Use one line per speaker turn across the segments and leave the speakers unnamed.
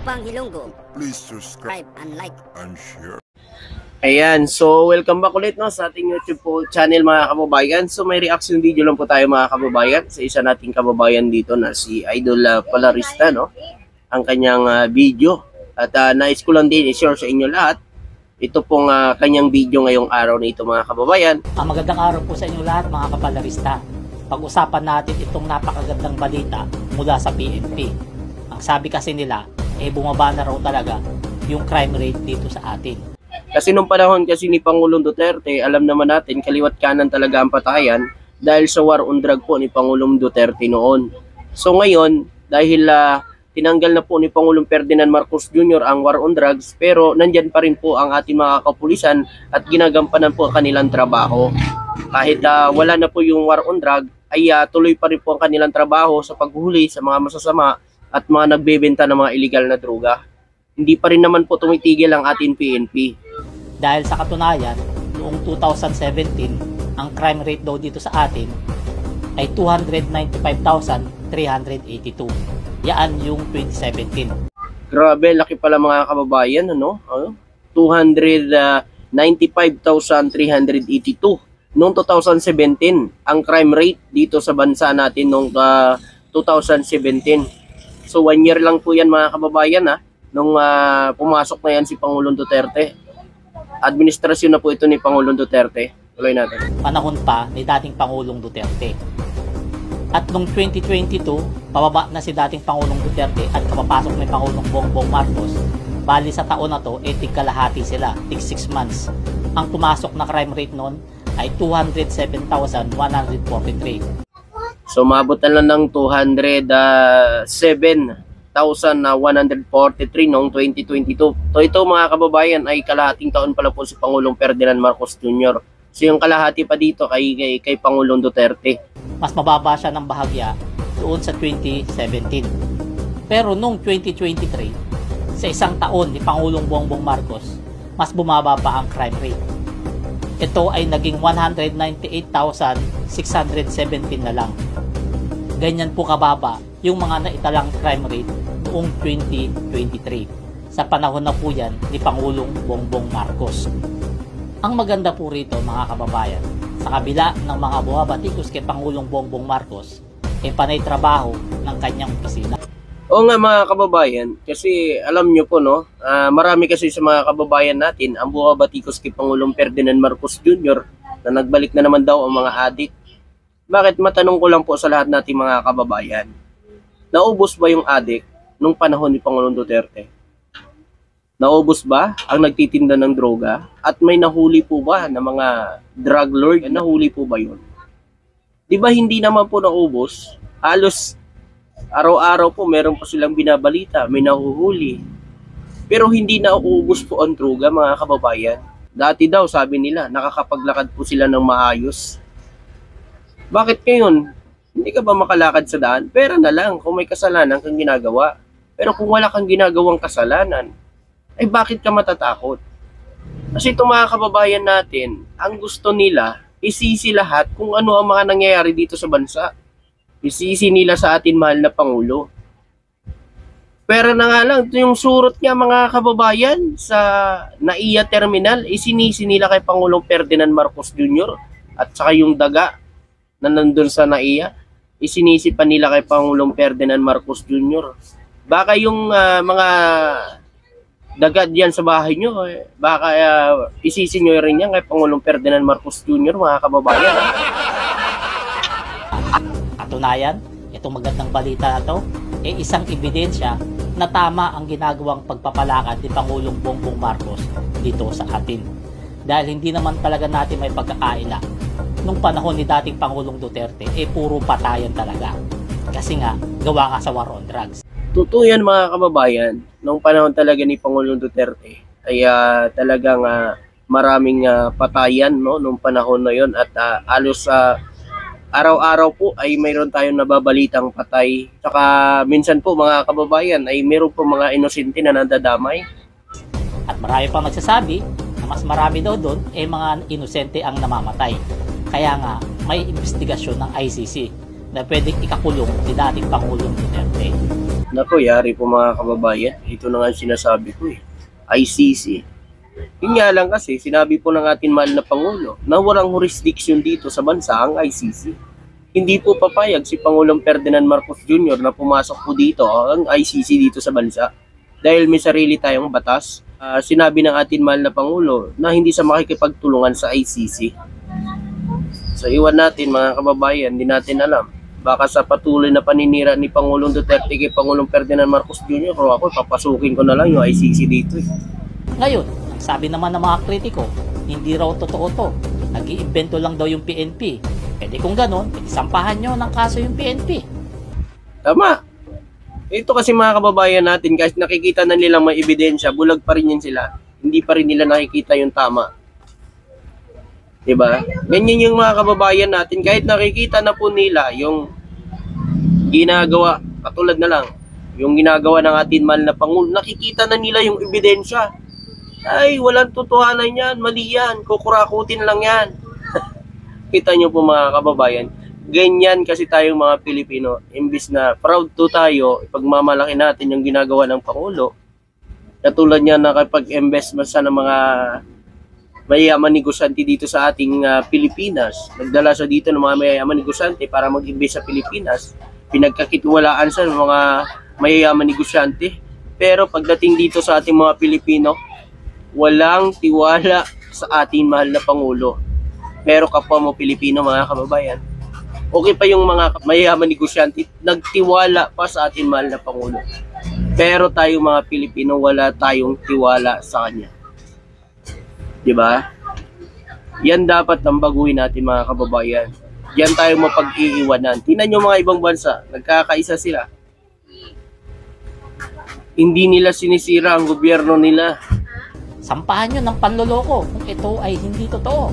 Upang Ilonggo.
Please subscribe
And like
and share.
Ayan, so welcome back ulit sa ating YouTube po channel mga kababayan. So may reaction video lang po tayo mga kababayan sa isa nating kababayan dito na si Idol Palarista, no? Ang kanyang video. At nais ko lang din i-share sa inyo lahat. Ito pong kanyang video ngayong araw na ito mga kababayan.
Magandang araw po sa inyo lahat mga kapalarista. Pag-usapan natin itong napakagandang balita mula sa PNP. Ang sabi kasi nila, bumaba na raw talaga yung crime rate dito sa atin.
Kasi nung panahon kasi ni Pangulong Duterte, alam naman natin, kaliwat kanan talaga ang patayan dahil sa war on drug po ni Pangulong Duterte noon. So ngayon, dahil tinanggal na po ni Pangulong Ferdinand Marcos Jr. ang war on drugs, pero nandyan pa rin po ang ating mga kapulisan at ginagampanan po ang kanilang trabaho. Kahit wala na po yung war on drug, ay tuloy pa rin po ang kanilang trabaho sa paghuli sa mga masasama at mga nagbebenta ng mga illegal na droga. Hindi pa rin naman po tumitigil ang ating PNP.
Dahil sa katunayan, noong 2017, ang crime rate daw dito sa atin ay 295,382. Yan yung 2017.
Grabe, laki pala mga kababayan, ano? 295,382. Noong 2017, ang crime rate dito sa bansa natin noong 2017. So 1 year lang po yan mga kababayan nung pumasok na yan si Pangulong Duterte. Administrasyon na po ito ni Pangulong Duterte. Tuloy natin.
Panahon pa ni dating Pangulong Duterte. At noong 2022, pababa na si dating Pangulong Duterte at kapapasok ni Pangulong Bongbong Marcos. Bali sa taon na to, tig-kalahati sila, tig 6 months. Ang pumasok na crime rate noon ay 207,143.
So maabot na lang ng 207,143 noong 2022. So ito mga kababayan ay kalahating taon pala po si Pangulong Ferdinand Marcos Jr. So yung kalahati pa dito kay Pangulong Duterte.
Mas mababa siya ng bahagya doon sa 2017. Pero noong 2023, sa isang taon ni Pangulong Bongbong Marcos, mas bumaba pa ang crime rate. Ito ay naging 198,617 na lang. Ganyan po kababa yung mga naitalang crime rate noong 2023. Sa panahon na po yan ni Pangulong Bongbong Marcos. Ang maganda po rito mga kababayan, sa kabila ng mga buhabatikos kay Pangulong Bongbong Marcos, panay trabaho ng kanyang opisina.
Oo nga mga kababayan, kasi alam nyo po marami kasi sa mga kababayan natin ang buhabatikos kay Pangulong Ferdinand Marcos Jr. na nagbalik na naman daw ang mga adik. Bakit matanong ko lang po sa lahat nating mga kababayan, naubos ba yung adik nung panahon ni Pangulong Duterte? Naubos ba ang nagtitinda ng droga? At may nahuli po ba na mga drug lord? Nahuli po ba yun? Di ba hindi naman po naubos? Halos araw-araw po meron po silang binabalita, may nahuhuli. Pero hindi nauubos po ang droga mga kababayan. Dati daw sabi nila nakakapaglakad po sila ng maayos. Bakit ngayon? Hindi ka ba makalakad sa daan? Pera na lang kung may kasalanan kang ginagawa. Pero kung wala kang ginagawang kasalanan, ay bakit ka matatakot? Kasi itong mga kababayan natin, ang gusto nila, isisi lahat kung ano ang mga nangyayari dito sa bansa. Isisi nila sa atin mahal na Pangulo. Pero na nga lang, ito yung surot niya mga kababayan sa NAIA Terminal, isinisi nila kay Pangulong Ferdinand Marcos Jr. At saka yung daga na nandun sa NAIA, isinisi pa nila kay Pangulong Ferdinand Marcos Jr. Baka yung mga daga diyan sa bahay nyo, baka isisi nyo rin yan kay Pangulong Ferdinand Marcos Jr. mga kababayan.
Katunayan, itong magandang balita na to, isang ebidensya na tama ang ginagawang pagpapalakad ni Pangulong Bongbong Marcos dito sa atin. Dahil hindi naman talaga natin may pagkakaila. Nung panahon ni dating Pangulong Duterte, puro patayan talaga. Kasi nga, gawa nga sa war on drugs.
Totoo yan mga kababayan, nung panahon talaga ni Pangulong Duterte, ay talagang maraming patayan nung panahon na yon at halos araw-araw po ay mayroon tayong nababalitang patay. Saka minsan po mga kababayan ay mayroon po mga inosente na nadadamay.
At marami pang nagsasabi na mas marami daw doon mga inosente ang namamatay. Kaya nga may investigasyon ng ICC na pwedeng ikakulong ni dating Pangulong Duterte.
Nako, yari po mga kababayan. Ito na nga ang sinasabi ko eh. ICC. Yun nga lang kasi, sinabi po ng ating mahal na Pangulo na walang jurisdiction dito sa bansa ang ICC. Hindi po papayag si Pangulong Ferdinand Marcos Jr. na pumasok po dito ang ICC dito sa bansa. Dahil may sarili tayong batas, sinabi ng ating mahal na Pangulo na hindi sa makikipagtulungan sa ICC. So iwan natin mga kababayan, hindi natin alam. Baka sa patuloy na paninira ni Pangulong Duterte kay Pangulong Ferdinand Marcos Jr., kung ako, papasukin ko na lang yung ICC dito eh.
Ngayon, ang sabi naman ng mga kritiko, hindi raw totoo to. Nag-iimbento lang daw yung PNP. Pwede kung ganon, sampahan nyo ng kaso yung PNP.
Tama. Ito kasi mga kababayan natin, kahit nakikita na nilang may ebidensya, bulag pa rin yan sila. Hindi pa rin nila nakikita yung tama. Diba? Ganyan yung mga kababayan natin, kahit nakikita na po nila yung ginagawa, katulad na lang, yung ginagawa ng ating mahal na Pangulo, nakikita na nila yung ebidensya. Ay, walang totohanan yan, mali yan, kukurakutin lang yan. Kita nyo po mga kababayan, ganyan kasi tayong mga Pilipino, imbis na proud to tayo, ipagmamalaki natin yung ginagawa ng Pangulo, katulad niya na kapag-invest sa ng mga mayayaman negosyante dito sa ating Pilipinas. Nagdala siya dito ng mga mayayaman negosyante para mag-invest sa Pilipinas. Pinagkakitiwalaan siya ng mga mayayaman negosyante. Pero pagdating dito sa ating mga Pilipino, walang tiwala sa ating mahal na Pangulo. Pero kapwa mo Pilipino mga kababayan, okay pa yung mga mayayaman negosyante, nagtiwala pa sa ating mahal na Pangulo. Pero tayo mga Pilipino, wala tayong tiwala sa kanya. Diba? Yan dapat ang baguhin natin mga kababayan. Yan tayo mapag-iiwanan. Tingnan nyo mga ibang bansa, nagkakaisa sila. Hindi nila sinisira ang gobyerno nila.
Sampahan nyo ng panloloko kung ito ay hindi totoo.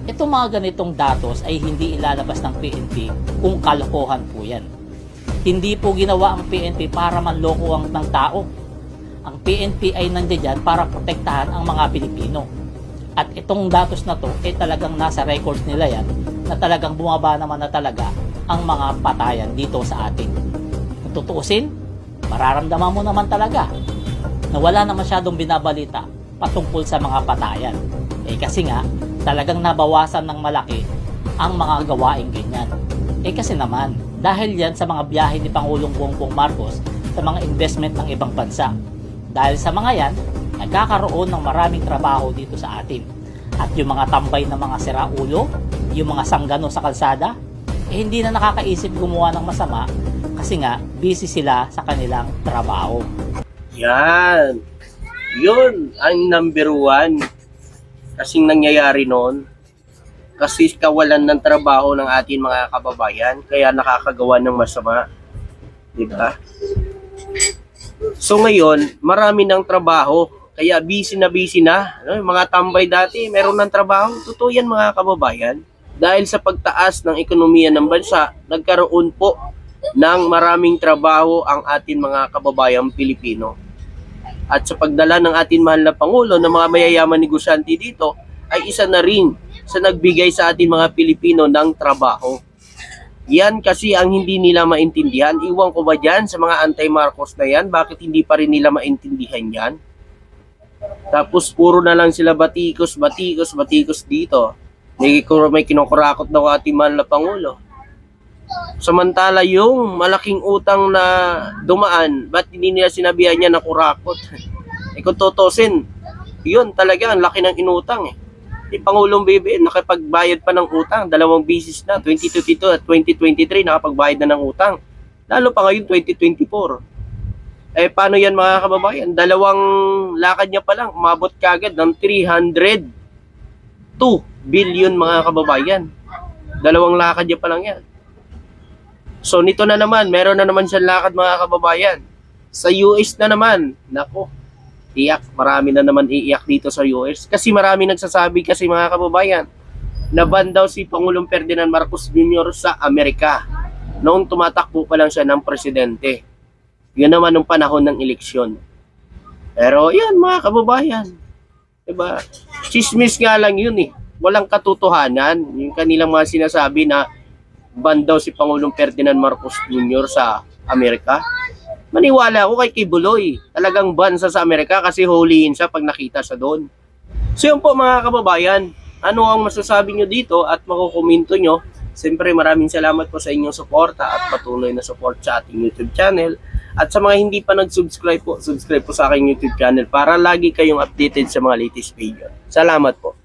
Itong mga ganitong datos ay hindi ilalabas ng PNP kung kalokohan po yan. Hindi po ginawa ang PNP para manloko ng tao. Ang PNP ay nandiyan para protektahan ang mga Pilipino. At itong datos na to ay talagang nasa records nila yan na talagang bumaba naman na talaga ang mga patayan dito sa atin. Kung tutuusin, mararamdaman mo naman talaga na wala na masyadong binabalita patungkol sa mga patayan. Kasi nga, talagang nabawasan ng malaki ang mga gawaing ganyan. Kasi naman, dahil yan sa mga biyahe ni Pangulong Bongbong Marcos sa mga investment ng ibang bansa. Dahil sa mga yan, nagkakaroon ng maraming trabaho dito sa atin. At yung mga tambay na mga siraulo, yung mga sanggano sa kalsada, hindi na nakakaisip gumawa ng masama kasi nga busy sila sa kanilang trabaho.
Yan. Yun ang number one. Kasing nangyayari noon. Kasi kawalan ng trabaho ng ating mga kababayan, kaya nakakagawa ng masama. Diba? So ngayon, marami ng trabaho. Kaya busy na. Yung mga tambay dati, meron ng trabaho. Totoo yan mga kababayan. Dahil sa pagtaas ng ekonomiya ng bansa, nagkaroon po ng maraming trabaho ang ating mga kababayang Pilipino. At sa pagdala ng ating mahal na Pangulo ng mga mayayaman negosyante dito, ay isa na rin sa nagbigay sa ating mga Pilipino ng trabaho. Yan kasi ang hindi nila maintindihan. Iwan ko ba dyan sa mga anti-Marcos na yan? Bakit hindi pa rin nila maintindihan yan? Tapos puro na lang sila batikos dito. May kinukurakot daw ating mahal na Pangulo. Samantala yung malaking utang na dumaan, ba't hindi nila sinabihan niya na kurakot? Kung tutusin, yun talaga ang laki ng inutang eh. Si Pangulong BBM nakapagbayad pa ng utang, 2 beses na, 2022 at 2023 nakapagbayad na ng utang. Lalo pa ngayon 2024. Paano yan mga kababayan? 2 lakad niya pa lang, umabot kagad ng 302 billion mga kababayan. 2 lakad niya pa lang yan. So nito na naman, meron na naman siyang lakad mga kababayan. Sa US na naman, nako, iyak, marami na naman iiyak dito sa US. Kasi marami nagsasabi kasi mga kababayan, na ban daw si Pangulong Ferdinand Marcos Jr. sa Amerika. Noong tumatakbo pa lang siya ng presidente. Yun naman nung panahon ng eleksyon. Pero yan mga kababayan, diba? Chismis nga lang yun eh. Walang katotohanan. Yung kanilang mga sinasabi na ban daw si Pangulong Ferdinand Marcos Jr. sa Amerika. maniwala ako kay Kibuloy. Talagang ban sa Amerika kasi huliin siya pag nakita sa doon. So yun po mga kababayan, ano ang masasabi nyo dito at makukomento nyo? Siyempre maraming salamat po sa inyong suporta at patuloy na support sa ating YouTube channel. At sa mga hindi pa nag-subscribe po, subscribe po sa aking YouTube channel para lagi kayong updated sa mga latest video. Salamat po.